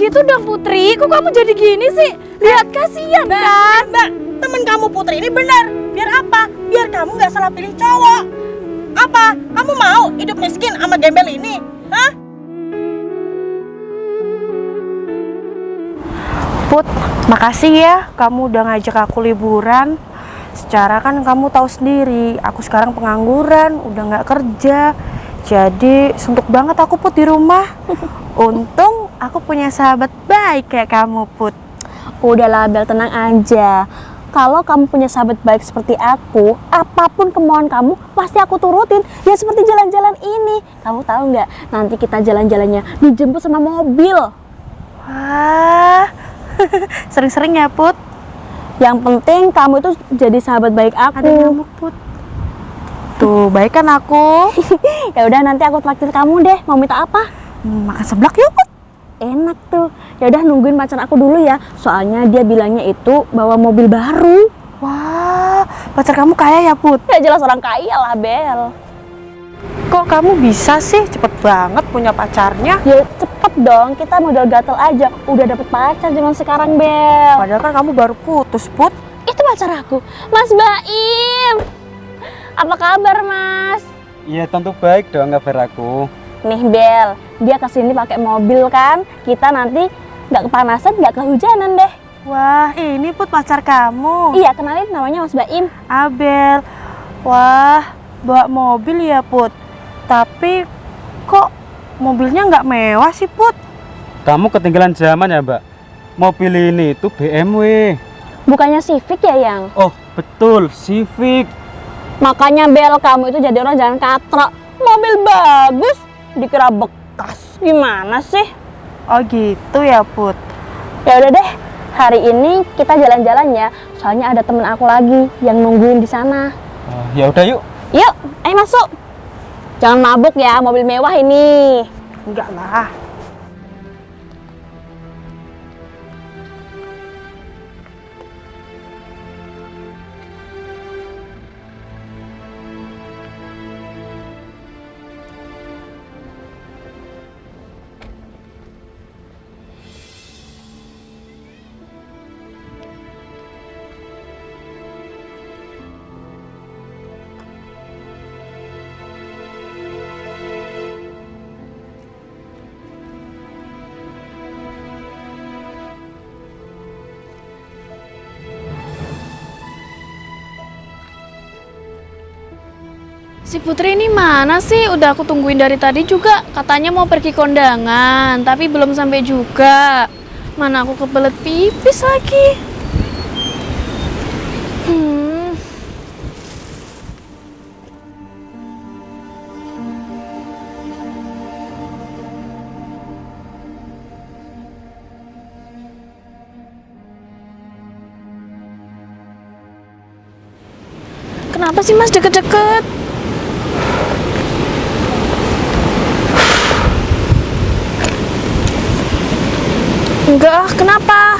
gitu dong Putri, kok kamu jadi gini sih? Lihat, kasihan kan? Mbak, temen kamu Putri ini benar. Biar apa? Biar kamu nggak salah pilih cowok. Apa? Kamu mau hidup miskin sama gembel ini? Hah? Put, makasih ya kamu udah ngajak aku liburan. Secara kan kamu tahu sendiri, aku sekarang pengangguran, udah nggak kerja. Jadi suntuk banget aku Put di rumah. Untung aku punya sahabat baik kayak kamu Put. Udahlah Bel, tenang aja. Kalau kamu punya sahabat baik seperti aku, apapun kemauan kamu pasti aku turutin. Ya seperti jalan-jalan ini. Kamu tahu nggak? Nanti kita jalan-jalannya dijemput sama mobil. Wah, sering-sering ya Put. Yang penting kamu itu jadi sahabat baik aku. Ada nyamuk Put. Tuh, baik kan aku. Ya udah, nanti aku traktir kamu deh. Mau minta apa? Makan seblak yuk Put. Enak tuh. Ya udah, nungguin pacar aku dulu ya. Soalnya dia bilangnya itu bawa mobil baru. Wah, pacar kamu kaya ya Put. Ya jelas orang kaya lah Bel. Kok kamu bisa sih cepet banget punya pacarnya? Ya cepet dong, kita modal gatel aja. Udah dapet pacar zaman sekarang Bel. Padahal kan kamu baru putus Put. Itu pacar aku, Mas Baim. Apa kabar Mas? Iya tentu baik dong kabar aku. Nih Bel, dia kesini pakai mobil kan. Kita nanti nggak kepanasan, nggak kehujanan deh. Wah, ini Put pacar kamu. Iya, kenalin, namanya Mas Baim. Abel. Wah, bawa mobil ya Put. Tapi kok mobilnya nggak mewah sih Put? Kamu ketinggalan zaman ya Mbak. Mobil ini itu BMW. Bukannya Civic ya Yang? Oh betul, Civic. Makanya Bel, kamu itu jadi orang jangan katrok. Mobil bagus, dikira bekas. Gimana sih? Oh gitu ya Put. Ya udah deh, hari ini kita jalan-jalan ya. Soalnya ada temen aku lagi yang nungguin di sana. Ya udah yuk. Yuk, ayo masuk. Jangan mabuk ya, mobil mewah ini. Enggak lah. Si Putri ini mana sih? Udah aku tungguin dari tadi juga. Katanya mau pergi kondangan, tapi belum sampai juga. Mana aku kebelet pipis lagi. Kenapa sih Mas deket-deket? Enggak, kenapa?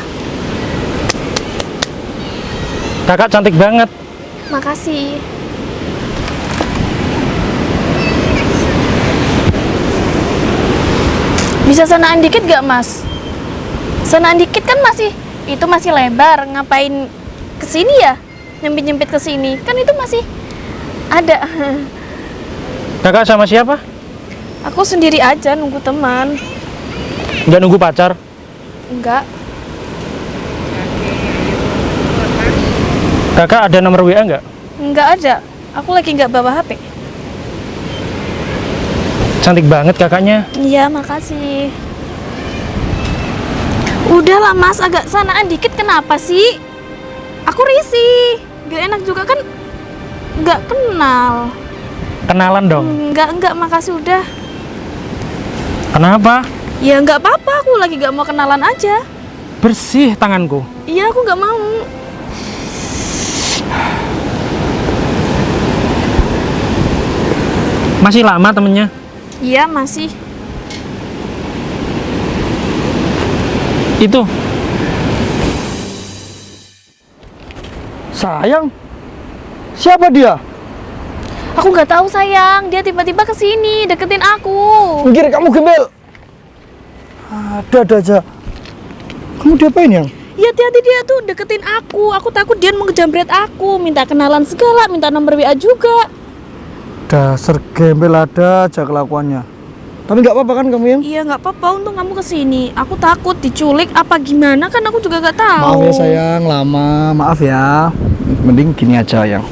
Kakak cantik banget. Makasih. Bisa sanaan dikit gak Mas? Sanaan dikit kan masih lebar. Ngapain kesini ya? Nyempit-nyempit kesini. Kan itu masih ada. Kakak sama siapa? Aku sendiri aja nunggu teman. Nggak nunggu pacar? Enggak. Kakak ada nomor WA nggak? Enggak ada. Aku lagi nggak bawa HP. Cantik banget kakaknya. Iya, makasih. Udahlah Mas, agak sanaan dikit kenapa sih? Aku risih. Gak enak juga kan, nggak kenal. Kenalan dong. Enggak, makasih udah. Kenapa? Ya nggak apa-apa, aku lagi nggak mau kenalan aja. Bersih tanganku. Iya, aku nggak mau. Masih lama temennya? Iya, masih. Itu. Sayang, siapa dia? Aku nggak tahu sayang, dia tiba-tiba kesini deketin aku. Minggir kamu gembel. Ada aja. Kamu diapain yang? Ya hati-hati, dia tuh deketin aku takut dia mau ngejambret aku, minta kenalan segala, minta nomor WA juga. Dasar gembel ada aja kelakuannya. Tapi nggak apa-apa kan kamu yang? Iya nggak apa-apa, untung kamu kesini. Aku takut diculik apa gimana kan aku juga nggak tahu. Maaf ya sayang, lama. Maaf ya. Mending gini aja yang.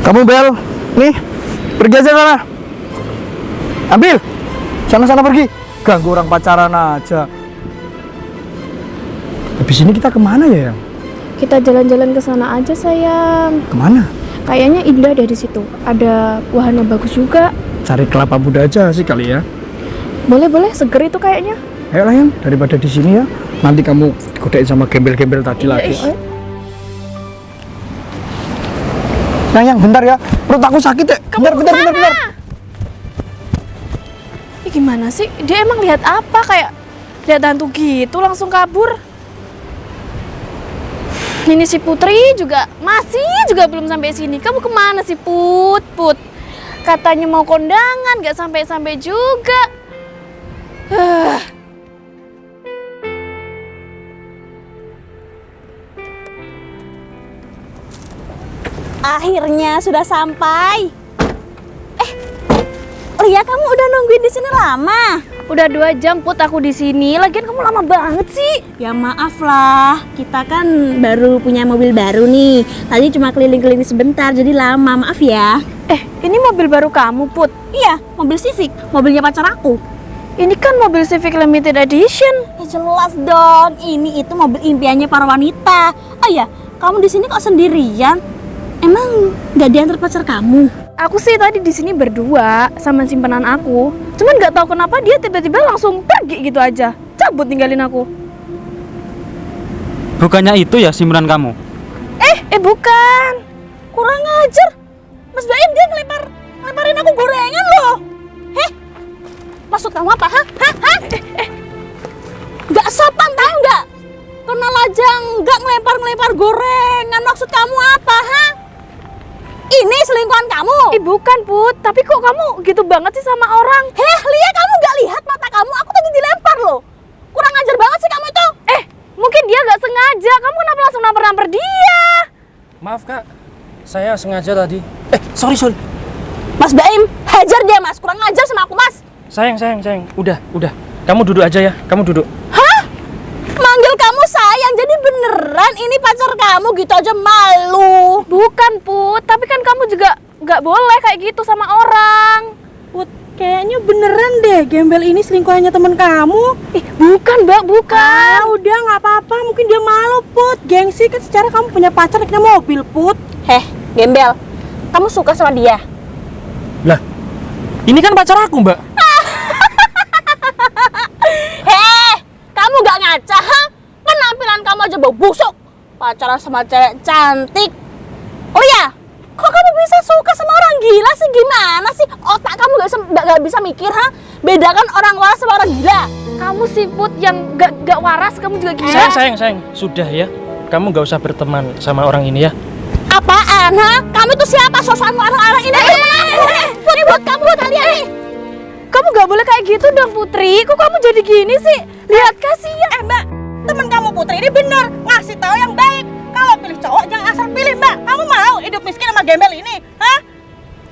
Kamu Bel, nih pergi aja sana. Ambil, sana pergi. Ganggu orang pacaran aja. Habis ini kita kemana ya yang? Kita jalan-jalan ke sana aja sayang. Kemana? Kayaknya indah deh di situ. Ada wahana bagus juga. Cari kelapa muda aja sih kali ya. Boleh, seger itu kayaknya. Ayolah yang, daripada di sini ya. Nanti kamu digodain sama gembel-gembel tadi lagi. Ayo. Yang bentar ya. Perut aku sakit ya. Bentar. Ini gimana sih? Dia emang lihat apa? Kayak lihat hantu gitu langsung kabur. Ini si Putri masih belum sampai sini. Kamu kemana sih Put? Katanya mau kondangan, nggak sampai juga. Akhirnya sudah sampai. Lia, kamu udah nungguin di sini lama? Udah 2 jam Put aku di sini. Lagian kamu lama banget sih. Ya maaf lah, kita kan baru punya mobil baru nih. Tadi cuma keliling-keliling sebentar, jadi lama. Maaf ya. Ini mobil baru kamu Put? Iya, mobil Civic, mobilnya pacar aku. Ini kan mobil Civic Limited Edition. Ya jelas dong, ini itu mobil impiannya para wanita. Oh ya, kamu di sini kok sendirian? Emang nggak diantar pacar kamu? Aku sih tadi di sini berdua sama simpanan aku. Cuman nggak tahu kenapa dia tiba-tiba langsung pergi gitu aja. Cabut ninggalin aku. Bukannya itu ya simpanan kamu? Bukan. Kurang ajar. Mas Baim dia ngelemparin aku gorengan loh. Maksud kamu apa? Nggak sopan tahu nggak? Kenal aja nggak ngelempar gorengan. Maksud kamu apa? Ini selingkuhan kamu? Bukan Put, tapi kok kamu gitu banget sih sama orang? Lia, kamu nggak lihat mata kamu? Aku tadi dilempar loh. Kurang ajar banget sih kamu itu. Mungkin dia nggak sengaja. Kamu kenapa langsung nampar dia? Maaf kak, saya sengaja tadi. Sorry. Mas Baim, hajar dia mas. Kurang ajar sama aku mas. Sayang. Udah. Kamu duduk aja ya, kamu duduk. Manggil kamu sayang, jadi beneran ini pacar kamu gitu aja malu. Bukan Put, tapi kan kamu juga nggak boleh kayak gitu sama orang. Put, kayaknya beneran deh gembel ini selingkuhannya teman kamu. Bukan Mbak, bukan. Udah nggak apa-apa, mungkin dia malu Put. Gengsi kan secara kamu punya pacar naiknya mobil Put. Gembel, kamu suka sama dia? Lah, ini kan pacar aku mbak. Kamu gak ngaca, penampilan kamu aja bau busuk. Pacaran sama cewek cantik. Oh ya, kok kamu bisa suka sama orang gila sih? Gimana sih? Otak kamu gak bisa mikir, Bedakan orang waras sama orang gila. Kamu sih Put yang gak waras, kamu juga gila. Sayang. Sudah ya, kamu gak usah berteman sama orang ini ya. Apaan, Kamu tuh siapa? Sosokan orang-orang ini. Put, buat kamu, buat kalian nih. Kamu gak boleh kayak gitu dong Putri. Kok kamu jadi gini sih? Lihat kasihan. Mbak, temen kamu Putri ini bener ngasih tahu yang baik. Kalau pilih cowok jangan asal pilih Mbak. Kamu mau hidup miskin sama gembel ini?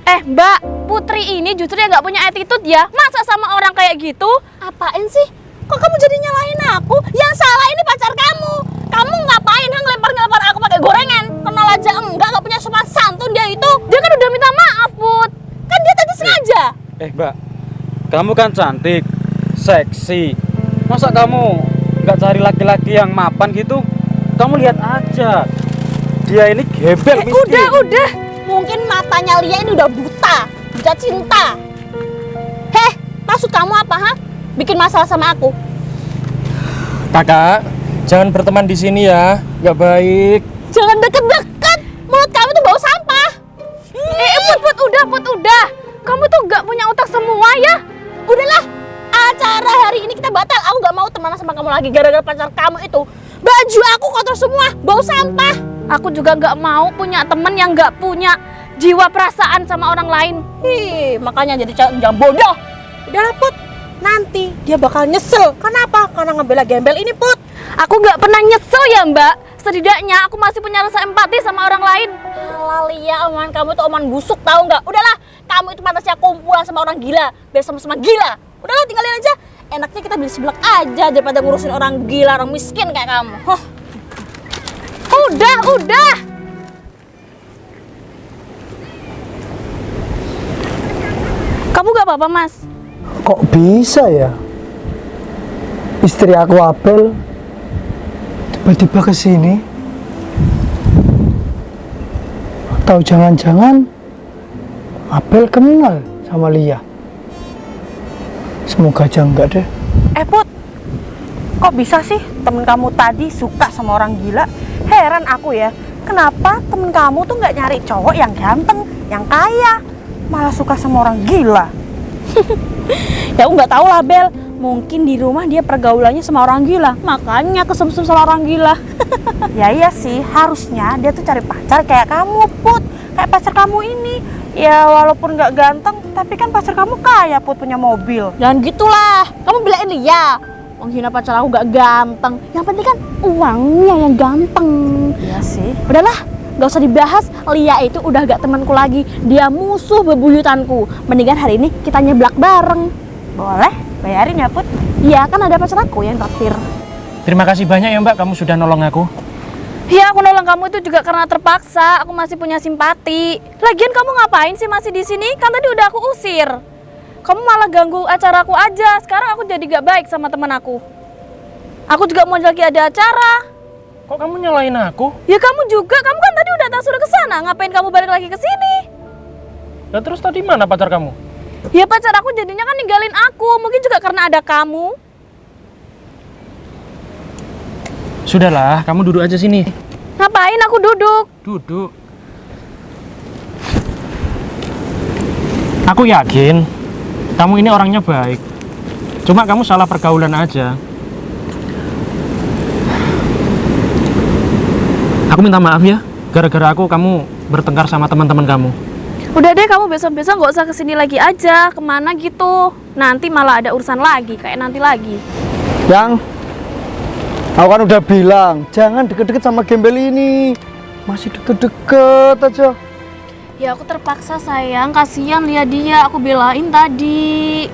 Mbak, Putri ini justru yang gak punya attitude ya. Masa sama orang kayak gitu? Apaan sih? Kok kamu jadi nyalahin aku? Yang salah ini pacar kamu. Kamu ngapain ngelempar aku pakai gorengan? Kenal aja enggak punya sopan santun dia itu. Dia kan udah minta maaf Put. Kan dia tadi sengaja. Mbak, kamu kan cantik, seksi. Masa kamu nggak cari laki-laki yang mapan gitu? Kamu lihat aja, dia ini gembel miskin. Udah. Mungkin matanya Lia ini udah buta cinta. Maksud kamu apa, Bikin masalah sama aku? Kakak, jangan berteman di sini ya, nggak baik. Jangan deket-deket. Mulut kamu tuh bau sampah. Put, udah. Kamu tuh gak punya otak semua ya. Udahlah, acara hari ini kita batal. Aku gak mau temenan sama kamu lagi gara-gara pacar kamu itu. Baju aku kotor semua, bau sampah. Aku juga gak mau punya temen yang gak punya jiwa perasaan sama orang lain. Makanya jadi jangan bodoh. Udah Put, nanti dia bakal nyesel. Kenapa? Karena ngebela gembel ini, Put. Aku nggak pernah nyesel ya mbak. Setidaknya aku masih punya rasa empati sama orang lain. Alah Lia, omongan kamu itu omongan busuk tahu nggak? Udahlah, kamu itu pantasnya kumpulan sama orang gila, biar sama-sama gila. Udahlah, tinggalin aja. Enaknya kita beli seblak aja daripada ngurusin orang gila, orang miskin kayak kamu. Huh. Udah. Kamu gak apa-apa mas? Kok bisa ya? Istri aku Abel tiba-tiba ke sini. Atau jangan-jangan Abel kenal sama Lia. Semoga aja enggak deh. Put, kok bisa sih temen kamu tadi suka sama orang gila? Heran aku ya, kenapa temen kamu tuh nggak nyari cowok yang ganteng, yang kaya, malah suka sama orang gila? Ya aku nggak tahu lah Bel, mungkin di rumah dia pergaulannya sama orang gila, makanya kesem-sem sama orang gila. Ya iya sih, harusnya dia tuh cari pacar kayak kamu, Put. Kayak pacar kamu ini. Ya walaupun nggak ganteng, tapi kan pacar kamu kaya, Put, punya mobil. Jangan gitulah, kamu belain dia. Menghina pacar aku gak ganteng, yang penting kan uangnya yang ganteng. Iya sih. Udahlah, gak usah dibahas. Lia itu udah gak temanku lagi, dia musuh bebuyutanku. Mendingan hari ini kita nyeblak bareng. Boleh, bayarin ya, Put. Iya, kan ada pacar aku yang traktir. Terima kasih banyak ya Mbak, kamu sudah nolong aku. Ya aku nolong kamu itu juga karena terpaksa. Aku masih punya simpati. Lagian kamu ngapain sih masih di sini? Kan tadi udah aku usir. Kamu malah ganggu acaraku aja. Sekarang aku jadi gak baik sama teman aku. Aku juga mau lagi ada acara. Kok kamu nyalain aku? Ya kamu juga. Kamu kan tadi udah tak suruh ke sana. Ngapain kamu balik lagi ke sini? Lah terus tadi mana pacar kamu? Ya pacar aku jadinya kan ninggalin aku. Mungkin juga karena ada kamu. Sudahlah, kamu duduk aja sini. Ngapain aku duduk? Duduk. Aku yakin kamu ini orangnya baik. Cuma kamu salah pergaulan aja. Aku minta maaf ya, gara-gara aku kamu bertengkar sama teman-teman kamu. Udah deh kamu besok-besok gak usah kesini lagi aja. Kemana gitu. Nanti malah ada urusan lagi. Kayak nanti lagi. Yang aku kan udah bilang jangan deket-deket sama gembel ini. Masih deket-deket aja. Ya aku terpaksa sayang, kasihan lihat dia, aku belain tadi.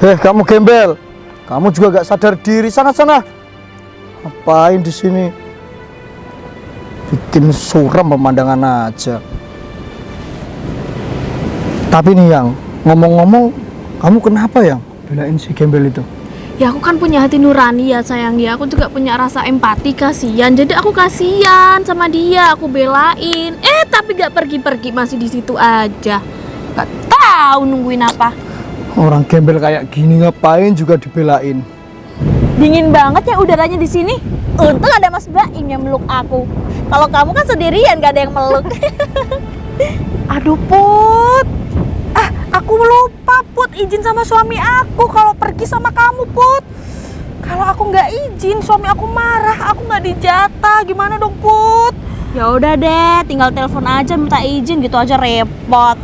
Kamu gembel. Kamu juga gak sadar diri. Sana-sana. Ngapain di sini? Bikin suram pemandangan aja. Tapi nih Yang, ngomong-ngomong, kamu kenapa Yang belain si gembel itu? Ya aku kan punya hati nurani ya sayang dia. Aku juga punya rasa empati, kasihan. Jadi aku kasihan sama dia, aku belain. Tapi gak pergi-pergi, masih di situ aja. Gak tahu nungguin apa. Orang gembel kayak gini ngapain juga dibelain? Dingin banget ya udaranya di sini. Untung ada Mas Baim yang meluk aku. Kalau kamu kan sendirian gak ada yang meluk. Aduh, Put. Aku lupa, Put, izin sama suami aku kalau pergi sama kamu, Put. Kalau aku nggak izin, suami aku marah. Aku nggak dijatah. Gimana dong, Put? Ya udah deh, tinggal telepon aja minta izin gitu aja repot.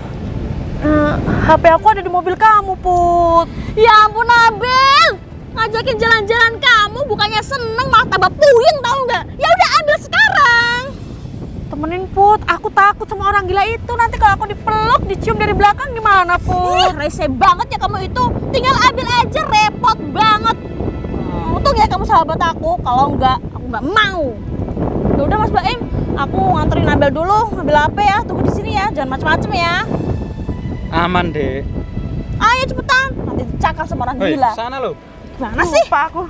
HP aku ada di mobil kamu, Put. Ya ampun Abel, ngajakin jalan-jalan kamu bukannya seneng malah tambah puyeng tahu nggak? Ya udah ambil sekarang. Temenin, Put. Aku takut sama orang gila itu. Nanti kalau aku dipeluk, dicium dari belakang gimana, Put? Rese banget ya kamu itu. Tinggal ambil aja, repot banget. Untung ya kamu sahabat aku. Kalau enggak, aku nggak mau. Ya udah Mas Baim, aku nganterin Abel dulu. Ngambil HP ya. Tunggu di sini ya. Jangan macem-macem ya. Aman deh. Ayo cepetan. Nanti dicakar sama orang Hei, gila. sana lo. Gimana sih? Lupa aku.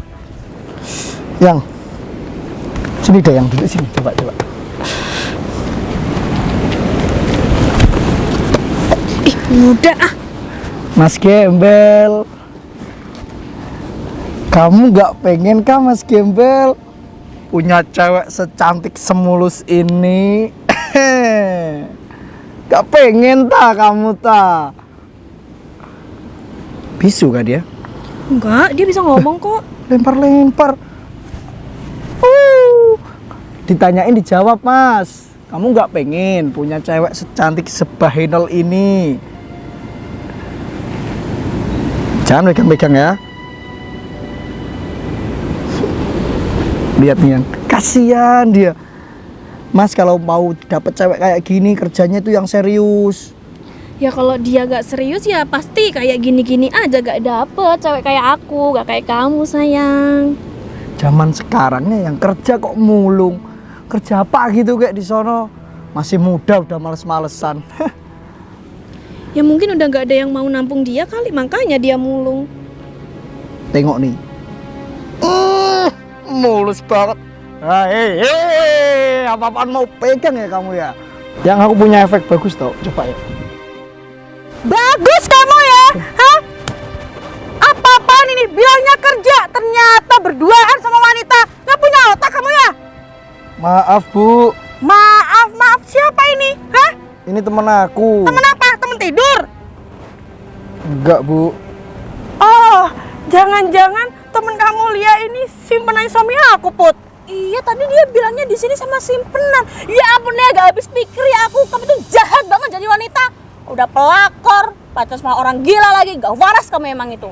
Yang, sini deh Yang, duduk sini. Coba. Udah ah. Mas Gembel, kamu gak pengen kah Mas Gembel punya cewek secantik semulus ini? Gak pengen ta kamu ta? Bisu gak dia? Enggak, dia bisa ngomong kok. Lempar-lempar. Ditanyain dijawab Mas. Kamu gak pengen punya cewek secantik sebahinal ini? Jangan pegang-pegang ya. Lihat nih yang kasihan dia. Mas kalau mau dapet cewek kayak gini kerjanya tuh yang serius. Ya kalau dia gak serius ya pasti kayak gini-gini aja gak dapet cewek kayak aku, gak kayak kamu sayang. Zaman sekarangnya yang kerja kok mulung. Kerja apa gitu kayak di sono. Masih muda udah males-malesan. Ya mungkin udah gak ada yang mau nampung dia kali, makanya dia mulung. Tengok nih. Mulus banget. Hei, apa-apaan mau pegang ya kamu ya? Yang aku punya efek bagus tau, coba ya. Bagus kamu ya, hah? Apa-apaan ini? Bilangnya kerja, ternyata berduaan sama wanita. Nggak punya otak kamu ya? Maaf Bu, Maaf, siapa ini? Hah? ini temen aku. Temen apa? Temen tidur? Enggak Bu. Oh, jangan-jangan temen kamu Lia ini simpenan suami aku, Put. Iya, tadi dia bilangnya di sini sama simpenan. Ya ampun ya, gak habis pikir ya aku. Kamu tuh jahat banget jadi wanita. Udah pelakor, pacar sama orang gila lagi. Gak waras kamu emang itu.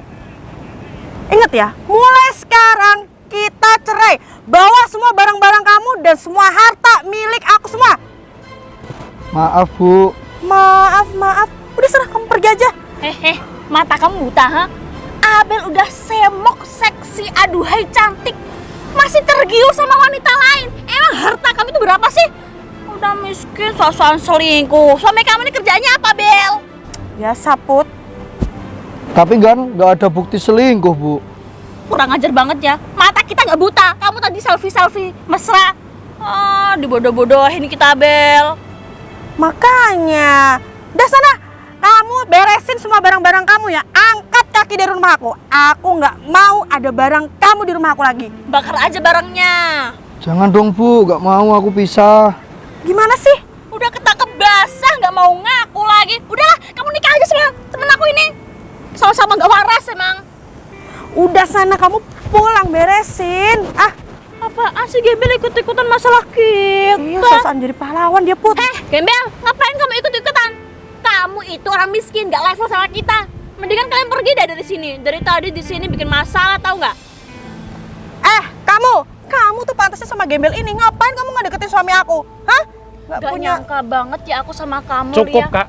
Ingat ya, mulai sekarang kita cerai. Bawa semua barang-barang kamu dan semua harta milik aku semua. Maaf Bu. Maaf. Udah serah, kamu pergi aja. Mata kamu buta, ha? Abel udah semok, seksi, aduhai cantik. Masih tergiur sama wanita lain. Emang harta kamu itu berapa sih? Udah miskin, sok-sokan selingkuh. Suami kamu ini kerjanya apa, Bel? Biasa, Put. Tapi kan nggak ada bukti selingkuh Bu. Kurang ajar banget ya. Mata kita nggak buta. Kamu tadi selfie mesra. Dibodoh-bodohin kita, Bel. Makanya, udah sana, kamu beresin semua barang-barang kamu ya. Angkat kaki dari rumah aku. Aku nggak mau ada barang kamu di rumah aku lagi. Bakar aja barangnya. Jangan dong Bu, nggak mau aku pisah. Gimana sih? Udah ketangkep basah, nggak mau ngaku lagi. Udahlah, kamu nikah aja sama temen aku ini. Sama-sama nggak waras emang. Udah sana, kamu pulang beresin. Apaan sih Gembel ikut-ikutan masalah kita? Iya, sosokan jadi pahlawan dia, Put. Gembel, ngapain kamu ikut-ikutan? Kamu itu orang miskin, gak level sama kita. Mendingan kalian pergi deh dari sini. Dari tadi di sini bikin masalah, tahu nggak? Kamu tuh pantasnya sama Gembel ini. Ngapain kamu nggak deketin suami aku? Hah? Nggak Gak punya. nyangka banget ya aku sama kamu, Cukup Lia. Kak,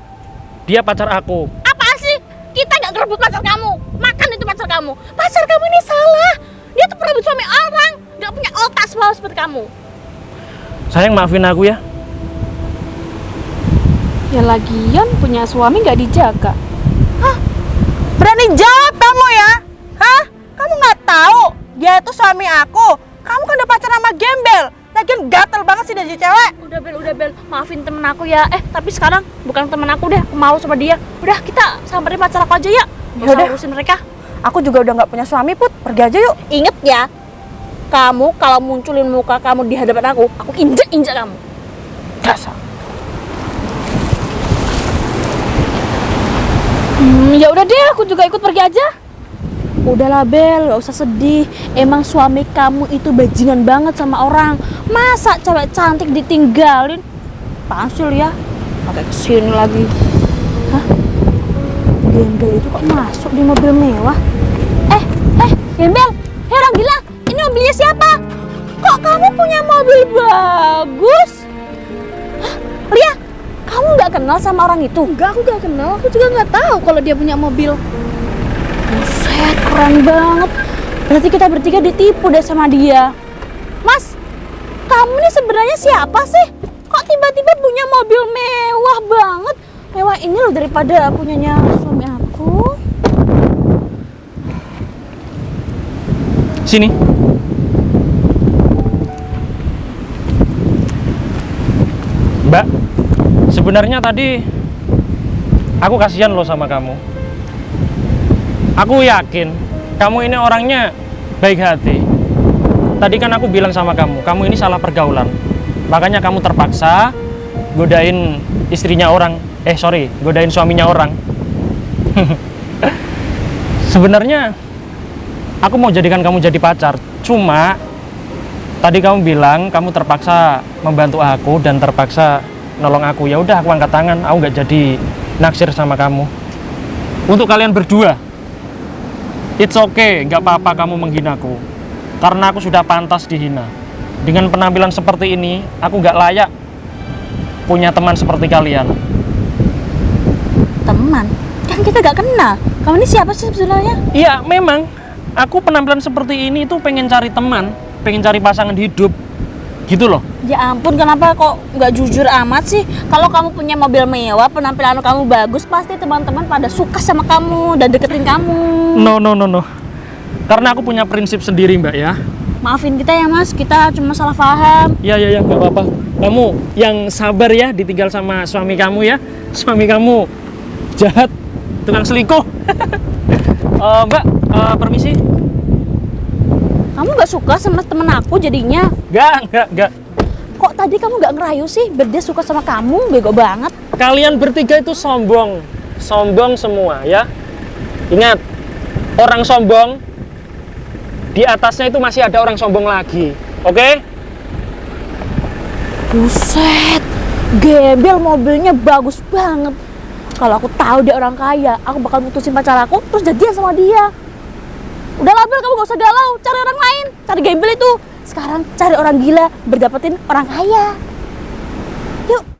dia pacar aku. Apaan sih? Kita nggak ngerebut pacar kamu. Makan itu pacar kamu. Pacar kamu ini salah. Dia tuh perebut suami orang. Gak punya otak seperti kamu. Sayang, maafin aku ya. Ya lagian punya suami gak dijaga. Berani jawab kamu ya? Hah? Kamu nggak tahu dia itu suami aku. Kamu kan udah pacaran sama Gembel. Lagian gatel banget sih dari cewek. Udah Bel, maafin temen aku ya. Tapi sekarang bukan temen aku deh, aku mau sama dia. Udah, kita samperin pacar aku aja ya. Gak usah Yaudah. urusin mereka. Aku juga udah nggak punya suami, Put. Pergi aja yuk. Ingat ya, kamu kalau munculin muka kamu di hadapan aku injek kamu. Dasar. Ya udah deh, aku juga ikut pergi aja. Udahlah Bel, gak usah sedih. Emang suami kamu itu bajingan banget sama orang. Masa cewek cantik ditinggalin? Apaan sih ya? Pakai kesini lagi. Hah? Gembel itu kok masuk di mobil mewah? Gembel, orang gila, ini mobilnya siapa? Kok kamu punya mobil bagus? Hah? Lia, kamu nggak kenal sama orang itu? Enggak, aku gak kenal. Aku juga gak tahu kalau dia punya mobil. Buset, keren banget. Berarti kita bertiga ditipu deh sama dia. Mas, kamu ini sebenarnya siapa sih? Kok tiba-tiba punya mobil mewah banget? Mewah ini loh daripada punyanya suami aku. Sini. Mbak, sebenarnya tadi aku kasihan loh sama kamu. Aku yakin kamu ini orangnya baik hati. Tadi kan aku bilang sama kamu ini salah pergaulan. Makanya kamu terpaksa godain istrinya orang. Godain suaminya orang. Sebenarnya aku mau jadikan kamu jadi pacar. Cuma tadi kamu bilang kamu terpaksa membantu aku dan terpaksa nolong aku. Ya udah, aku angkat tangan. Aku nggak jadi naksir sama kamu. Untuk kalian berdua, It's okay, nggak apa-apa kamu menghinaku. Karena aku sudah pantas dihina. Dengan penampilan seperti ini, aku nggak layak punya teman seperti kalian. Teman? Kan kita gak kenal. Kamu ini siapa sih sebenarnya? Iya, memang. Aku penampilan seperti ini tuh pengen cari teman, pengen cari pasangan hidup. Gitu loh. Ya ampun, kenapa kok nggak jujur amat sih? Kalau kamu punya mobil mewah, penampilan kamu bagus, pasti teman-teman pada suka sama kamu dan deketin kamu. No. Karena aku punya prinsip sendiri, Mbak ya. Maafin kita ya Mas, kita cuma salah paham. Iya, nggak apa-apa. Kamu yang sabar ya, ditinggal sama suami kamu ya. Suami kamu jahat, tukang selingkuh. Mbak, permisi. Kamu nggak suka sama temen aku jadinya? Nggak. Kok tadi kamu nggak ngerayu sih biar dia suka sama kamu? Bego banget. Kalian bertiga itu sombong. Sombong semua ya. Ingat, orang sombong di atasnya itu masih ada orang sombong lagi. Oke? Buset, gembel mobilnya bagus banget. Kalau aku tahu dia orang kaya, aku bakal mutusin pacar aku terus jadian sama dia. Udah lah Bel, kamu gak usah galau, cari orang lain, cari gembel itu. Sekarang cari orang gila, berdapetin orang kaya. Yuk.